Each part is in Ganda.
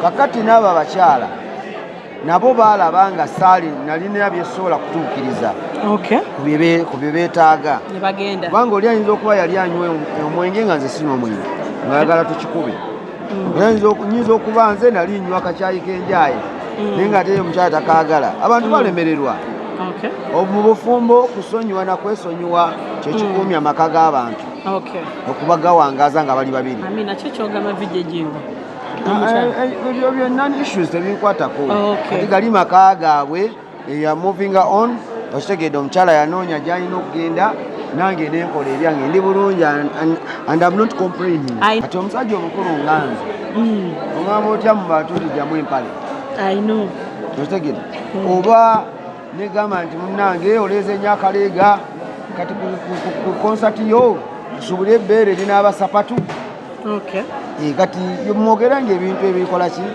kakati n'abo abakyala nabo baalabanga saali nalina byesobola kutuukiriza ku bye beetaaga kubanga oli ayinza okuba yali anywa omwenge nga nze sinywa omwenge ngayagala tukikube nyinza okuba nze nali nywa akacyayi k'enjaaye naye nga ate omukyala takaagala abantu balemererwa mu bufumbo kusonyiwa nakwesonyiwa kyekikuumya amaka g'abantu okuba gawangaza nga bali babiri ebyo byonna issues tebinkwatako kati gali maka gaabwe ya moving on okitegedde omukyala yanoonya gy'alina okugenda nange nenkola ebyange ndi bulungi and I'm not complaining kati omusajja omukulu nga nze ogamba otya mu bantu tijjamu empale okitegedde oba negamba nti munnange oleeze nnyo akaleega kati ku konsati yo tusobole ebbeere linaaba sapatu kati mwogeranga ebintu ebikola ki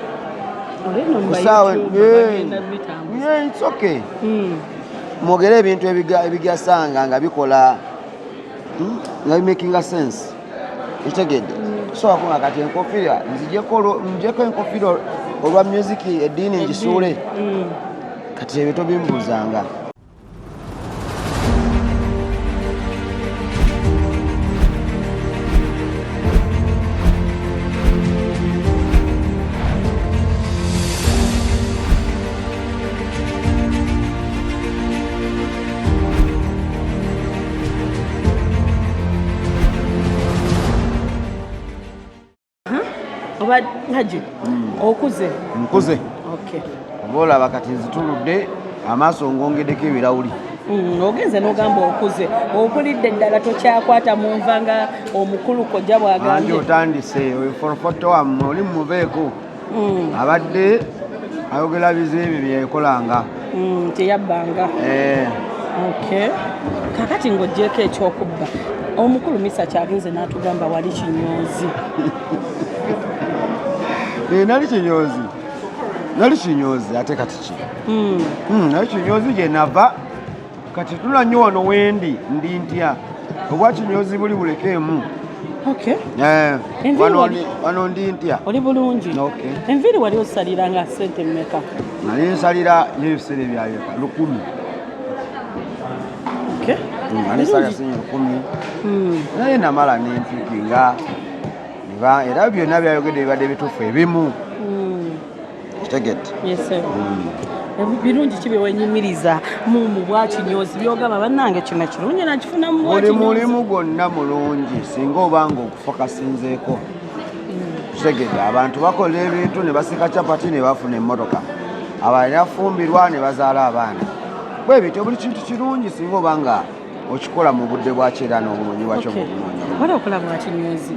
kusaawe it's okay mwogere ebintu ebigasanga nga bikola nga bimakinga sense ekitegedde tusobola kunga kati enkofira nzijeko enkofira olwa music eddiini ngisuule kati ebyo tobimbuuzanga Hajji okuze nkuze olaba kati nzituludde amaaso ngongedeko ebirawuli ogenze n'ogamba okuze okulidde ddala tokyakwata mu nva nga omukulu kojja bw'agambye otandise forofoto wammwe oli mumubeeko abadde ayogera bizibu byekolanga teyabbanga kakati ng'oggyeko ekyokubba omukulu misa kyagenze n'atugamba wali kinyoozi nali kinyoozi ate kati ki nali kinyoozi gye nava kati tula nnyo wano wendi ndi ntya obwa kinyoozi buli bulekeemu wano ndi ntya oli bulungi enviiri wali osalira nga sente mmeka nali nsalira n'ebiseera byayeka 1,000 nali nsalira sinya 1,000 naye namala nempikinga era byonna byayogedde bibadde bituufu ebimu kitegedde birungi kibe wenyumiriza mu bwakinyoozi byogamba bannange kino kirungi nakifunamu buli mulimu gwonna mulungi singa obanga okufa kasinzeeko kitegedde abantu bakola ebintu ne basika capati ne bafuna emmotoka abalina fumbirwa ne bazaala abaana bwe bityo buli kintu kirungi singa obanga okikola mu budde bwakyera n'obulungi bwakyo bwobulungi wala okola bwakinyoozi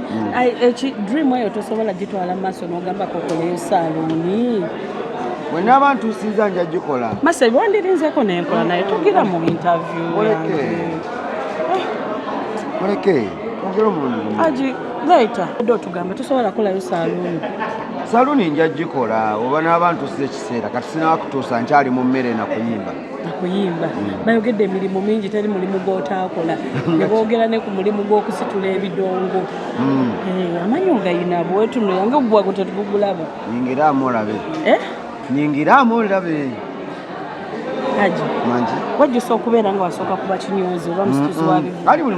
dream eyo tosobola gitwala mu maaso n'ogamba kokoleyo saaluni bwenna abantu nsinza nja gikola masa wandirinzeko nenkola naye tugira mu interview muleke ogera omulungi Hajji later otugambe tosobola kolayo saaluni nja gikola oba n'abantu size ekiseera kati sinawakutuusa nkyali mu mmere nakuyimba bayogedde emirimu mingi teri mulimu gw'otaakola ne boogera ne ku mulimu gw'okusitula ebidongo amanyi ogayina bwetuno yange ogugwago tetugugulaba nyingiraamu olabe Hajji wajjusa okubeera nga wasooka kuba kinyoozi oba musituzi wa bivu kali buli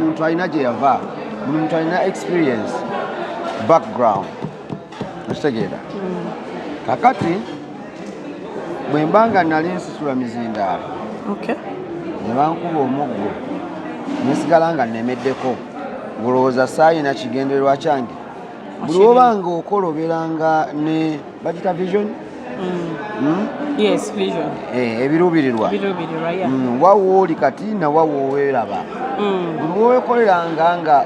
muntu alina gye yava buli muntu alina experience background okitegeera kakati bwe mbanga nali nsitula mizindaalo ne bankuba omuggo nesigala nga nnemeddeko ngolowooza saayina kigendererwa kyange buli obanga okola obeeranga ne bagita vision ebiruubirirwa wawo oli kati nawawo oweeraba buli wowekoleranga nga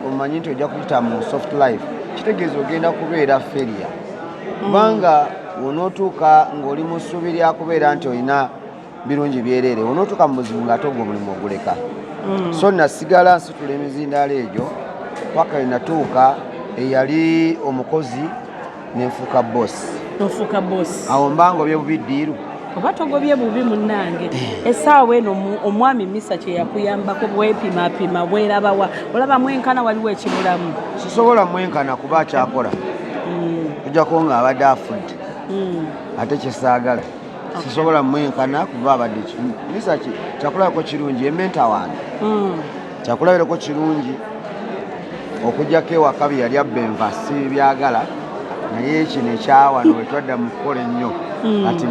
omanyi nti ojja kuyita mu soft life kitegeeza ogenda kubeera feria kubanga onootuuka ng'oli mu ssuubi lya kubeera nti olina birungi byereere onootuuka mu buzibu ng'ate ogwo omulimu oguleka so nasigala nsitula emizindaalo egyo paka enatuuka eyali omukozi nenfuuka bosi awo mbanga obye bubi ddiiru oba togobye bubi munnange essaawa eno omwami misa kye yakuyambako bwepimapima bwerabawa olaba mwenkana waliwo ekibulamu sisobola mwenkana kuba akyakola okujjako ng'abadde afudde ate kyesaagala sisobola mwenkana kuba abadde misa kyakulabako kirungi ementa wange kyakulabirako kirungi okujjako ewaka bye yali abba enva si byagala naye kino ekyawano wetwadda mu kukola ennyo kati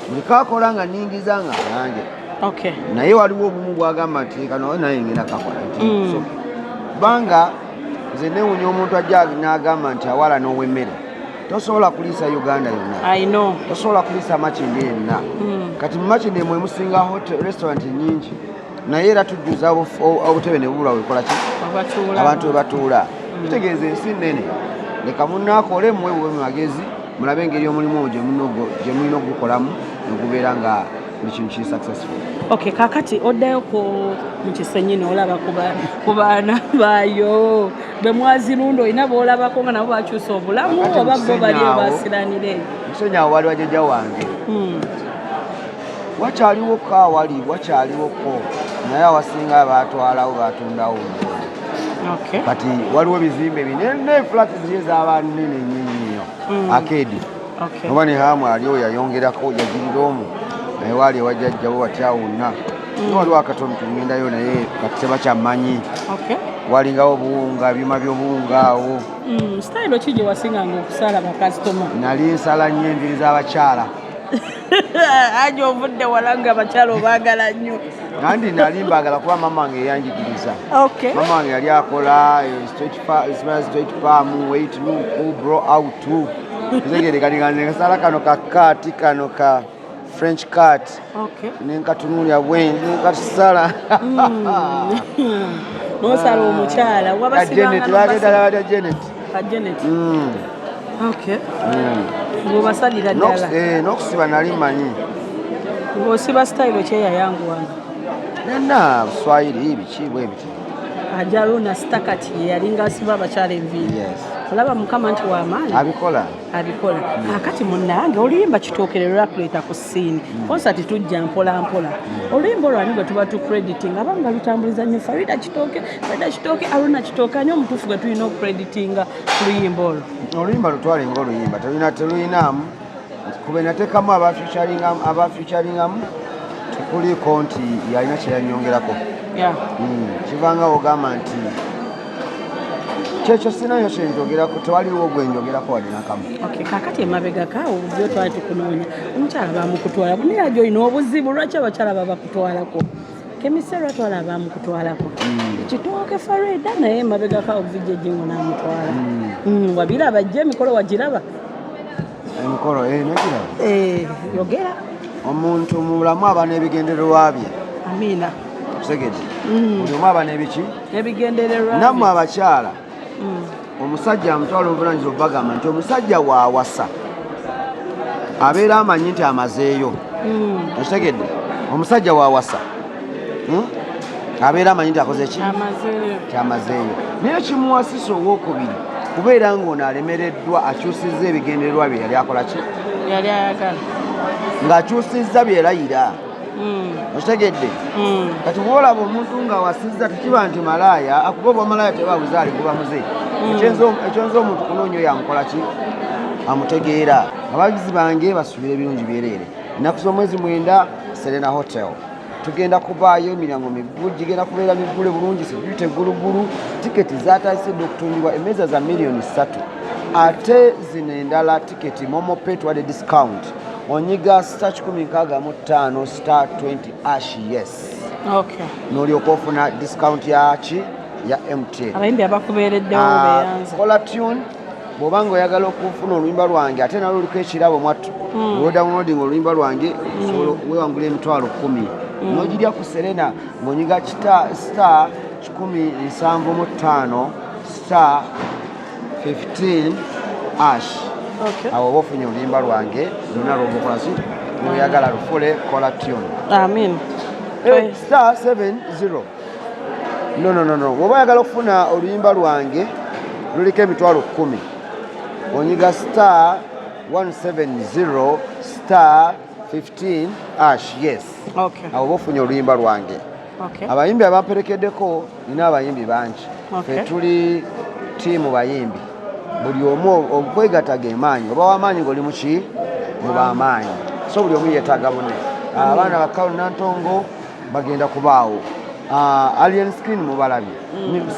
buli kakola nga ningiza nga nange naye waliwo obumu bwagamba nti kano naye ngenda kakola nti kubanga nze newunya omuntu ajja n'agamba nti awala n'owemmere tosobola kuliisa uganda yonna tosobola kuliisa makinde yenna kati mu makinde mwe musinga restaurant nyingi naye era tujjuza obutebe ne bubula wekola ki abantu we batuula kitegeeza ensi nnene leka munaakole mmwe buwe magezi mulabe engeri omulimu gye mulina ogukolamu negubeera nga buli kintu kiri successful. Kakati oddayoko mu kisenyini olaba ku baana baayo be mwazirunda olina boolabako nga nabo bakyusa obulamu oba bo bali ebasiranire musenyi awo wali wajjajja wange wakyaliwoko awali wakyaliwoko naye awasinga batwalawo batundawo kati waliwo ebizimbe binene flati ziye zaba nnene nnyo akedi oba ne hamu aliwo yayongerako yagirira omu naye waali ewajjajjawo watyawonna waliwo akatono tugendayo naye kati tebakyamanyi walingawo obuwunga byuma by'obuwunga awo sitayiro ki gye wasinganga okusala bakasitoma nali nsala nnyo enviri z'abakyala aje ovudde wala nga abakyala obaagala nnyo nandi nali mbaagala kuba mama wange eyanjigiriza mama wange yali akola straight palm weight look bro out tegere kaliganisala kano kakati kano ka French cut nenkatunuulya bwe nenkasala nosala omukyala wabasibanga Janet ng'obasalira ddala n'okusiba nali manyi ng'osiba sitayiro kyeyayanguwanga nenna buswayiri biki bwe biti Haruna stakati yalinga asiba abakyala enviiri olaba mukama nti w'amaanyi abikola akati munnange oluyimba kitokere lwakuleeta ku ssiini konsati tujja mpola mpola oluyimba olwani gwe tuba tucreditinga abanga lutambuliza nnyo Farida kitooke Haruna kitooke ani omutuufu gwe tulina okucreditinga ku luyimba olwo oluyimba lutwale ng'oluyimba teluyinamu kube nateekamu abafeaturingamu tekuliko nti yalina kyeyanyongerako kivanga ogamba nti kyekyo sinayo kyenjogerako tewaliwo gwenjogerako wadde nakamu kakati emabega kaawo byo twali tukunoonya omukyala bamukutwalako naye ajo olina obuzibu lwaki abakyala babakutwalako kemise lwatwala bamukutwalako kitooke Farida naye emabega kaawo vijja Jingo n'amutwala wabiraba jja emikolo wagiraba emikolo nagiraba yogera omuntu mulamu aba n'ebigendererwa bye amiina segede buli omu aba n'ebiki ebigendererwa nammwe abakyala omusajja amutwala obuvunanyizibwa bagamba nti omusajja waawasa abeera amanyi nti amazeeyo okitegedde omusajja waawasa abeera amanyi nti akoze ki kyamazeeyo naye kimuwasisa owokubiri kubeera ng'ono alemereddwa akyusizza ebigendererwa bye yali akola ki yali ayagala ng'akyusizza byerayira okitegedde kati bwolaba omuntu ng'awasizza tekiba nti malaaya akuba oba malaaya tebabuzaali guba muze ekyonza omuntu kunoonya oyo amukola ki amutegeera abagizi bange basuubira ebirungi byereere ennaku z'omwezi 9 Serena Hotel tugenda kubaayo emiryango miggulu gigenda kubeera miggule bulungi security gulugulu tiketi zaatayisidde okutundibwa emmeeza za miliyoni 3 ate zino endala tiketi momope tuwadde discount onyiga star 165 star 20 ash yes n'olyoka ofuna discount yaki ya MTN abayimbi abakubeereddewo beyanza kola tune bw'obanga oyagala okufuna oluyimba lwange ate nalwo oliko ekirabo mwattu olwodownloading oluyimba lwange wewangula emitwalo 10 n'ogirya ku Serena ng'onyiga star 175 star 15 ash awo oba ofunye oluyimba lwange luna lwobukolasi noyagala lufule kola tune amen star 70 no woba oyagala okufuna oluyimba lwange luliko emitwalo 10 onyiga star 170 star 15 ash yes awo oba ofunye oluyimba lwange abayimbi abamperekeddeko nina abayimbi bangi fe tuli tiimu bayimbi buli omu okwegatta g'emaanyi oba w'amaanyi ng'oli muki mu b'amaanyi so buli omu yeetaaga munne abaana bakkalu nantongo bagenda kubaawo alien screen mubalabye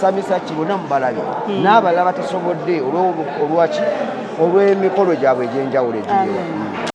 samisa kibona mubalabye n'abalala batasobodde olw'emikolo gyabwe egy'enjawulo egiriwo